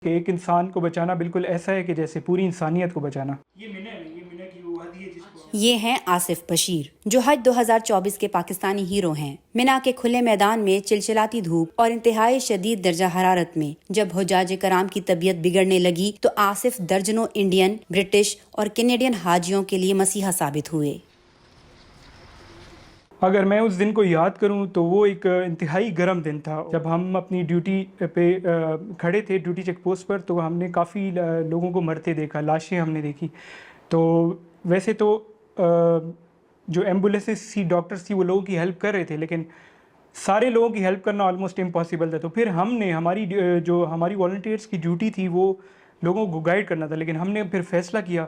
کہ ایک انسان کو بچانا بالکل ایسا ہے کہ جیسے پوری انسانیت کو بچانا۔ یہ ہیں آصف بشیر، جو حج 2024 کے پاکستانی ہیرو ہیں۔ منا کے کھلے میدان میں چلچلاتی دھوپ اور انتہائی شدید درجہ حرارت میں جب حجاج کرام کی طبیعت بگڑنے لگی تو آصف درجنوں انڈین، برٹش اور کینیڈین حاجیوں کے لیے مسیحا ثابت ہوئے۔ اگر میں اس دن کو یاد کروں تو وہ ایک انتہائی گرم دن تھا، جب ہم اپنی ڈیوٹی پہ کھڑے تھے ڈیوٹی چیک پوسٹ پر، تو ہم نے کافی لوگوں کو مرتے دیکھا، لاشیں ہم نے دیکھی۔ تو ویسے تو جو ایمبولینسز تھی، ڈاکٹرز تھی، وہ لوگوں کی ہیلپ کر رہے تھے، لیکن سارے لوگوں کی ہیلپ کرنا آلموسٹ امپاسبل تھا۔ تو پھر ہم نے ہماری والنٹیئرس کی ڈیوٹی تھی وہ لوگوں کو گائیڈ کرنا تھا، لیکن ہم نے پھر فیصلہ کیا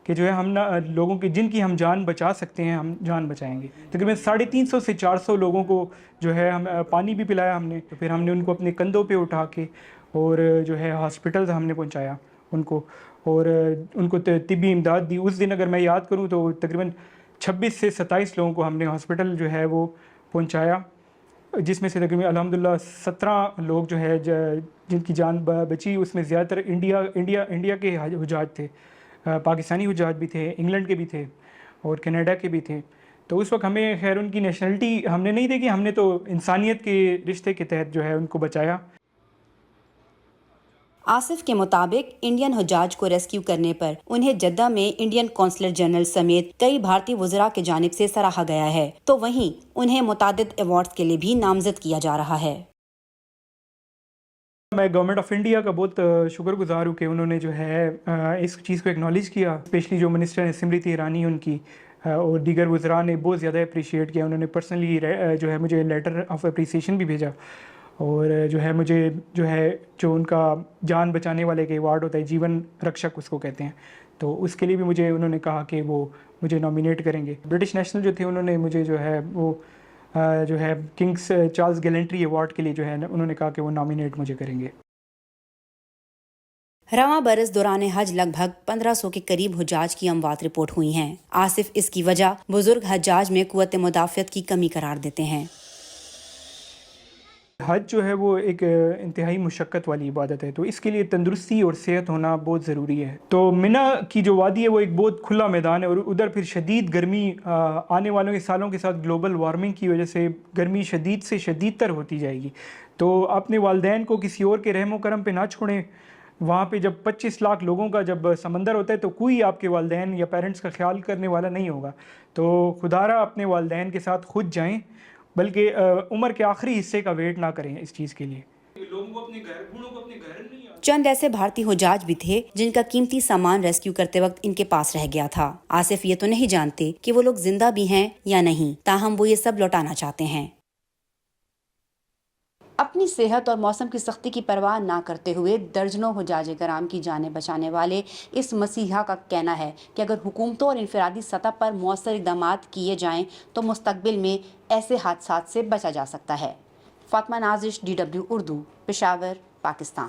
کہ جو ہے ہم لوگوں کی جن کی ہم جان بچا سکتے ہیں ہم جان بچائیں گے۔ تقریباً 350 سے 400 لوگوں کو جو ہے ہم پانی بھی پلایا ہم نے، تو پھر ہم نے ان کو اپنے کندھوں پہ اٹھا کے اور جو ہے ہاسپٹلز ہم نے پہنچایا ان کو، اور ان کو طبی امداد دی۔ اس دن اگر میں یاد کروں تو تقریباً 26 سے 27 لوگوں کو ہم نے ہاسپٹل جو ہے وہ پہنچایا، جس میں سے تقریباً الحمدللہ 17 لوگ جو ہے جن کی جان بچی۔ اس میں زیادہ تر انڈیا کے حجاج تھے، پاکستانی حجاج بھی تھے، انگلینڈ کے بھی تھے اور کینیڈا کے بھی تھے۔ تو اس وقت ہمیں خیر ان کی نیشنلٹی ہم نے نہیں دیکھی، ہم نے تو انسانیت کے رشتے کے تحت جو ہے ان کو بچایا۔ آصف کے مطابق انڈین حجاج کو ریسکیو کرنے پر انہیں جدہ میں انڈین قونصلر جنرل سمیت کئی بھارتی وزراء کی جانب سے سراہا گیا ہے، تو وہیں انہیں متعدد ایوارڈز کے لیے بھی نامزد کیا جا رہا ہے۔ میں گورنمنٹ آف انڈیا کا بہت شکر گزار ہوں کہ انہوں نے جو ہے اس چیز کو ایکنالج کیا، اسپیشلی جو منسٹر اسمرتی ایرانی ان کی اور دیگر وزراء نے بہت زیادہ اپریشیٹ کیا۔ انہوں نے پرسنلی جو ہے مجھے لیٹر آف اپریسیشن بھی بھیجا، اور جو ہے مجھے جو ان کا جان بچانے والے کا ایوارڈ ہوتا ہے، جیون رکشک اس کو کہتے ہیں، تو اس کے لیے بھی مجھے انہوں نے کہا کہ وہ مجھے نامینیٹ کریں گے۔ برٹش نیشنل جو تھے انہوں نے مجھے جو ہے کنگس چارلز گیلنٹری ایوارڈ کے لیے جو ہے انہوں نے کہا کہ وہ نامینیٹ مجھے کریں گے۔ رواں برس دوران حج لگ بھگ 1500 کے قریب حجاج کی اموات رپورٹ ہوئی ہیں۔ آصف اس کی وجہ بزرگ حجاج میں قوت مدافعت کی کمی قرار دیتے ہیں۔ حج جو ہے وہ ایک انتہائی مشقت والی عبادت ہے، تو اس کے لیے تندرستی اور صحت ہونا بہت ضروری ہے۔ تو منا کی جو وادی ہے وہ ایک بہت کھلا میدان ہے، اور ادھر پھر شدید گرمی آنے والوں کے سالوں کے ساتھ گلوبل وارمنگ کی وجہ سے گرمی شدید سے شدید تر ہوتی جائے گی۔ تو اپنے والدین کو کسی اور کے رحم و کرم پہ نہ چھوڑیں۔ وہاں پہ جب 25 لاکھ لوگوں کا جب سمندر ہوتا ہے تو کوئی آپ کے والدین یا پیرنٹس کا خیال کرنے والا نہیں ہوگا، تو خدارہ اپنے والدین کے ساتھ خود جائیں، بلکہ عمر کے آخری حصے کا ویٹ نہ کریں اس چیز کے لیے۔ چند ایسے بھارتی حجاج بھی تھے جن کا قیمتی سامان ریسکیو کرتے وقت ان کے پاس رہ گیا تھا۔ آصف یہ تو نہیں جانتے کہ وہ لوگ زندہ بھی ہیں یا نہیں، تاہم وہ یہ سب لوٹانا چاہتے ہیں۔ اپنی صحت اور موسم کی سختی کی پرواہ نہ کرتے ہوئے درجنوں حجاج کرام کی جانیں بچانے والے اس مسیحا کا کہنا ہے کہ اگر حکومتوں اور انفرادی سطح پر مؤثر اقدامات کیے جائیں تو مستقبل میں ایسے حادثات سے بچا جا سکتا ہے۔ فاطمہ نازش، DW اردو، پشاور، پاکستان۔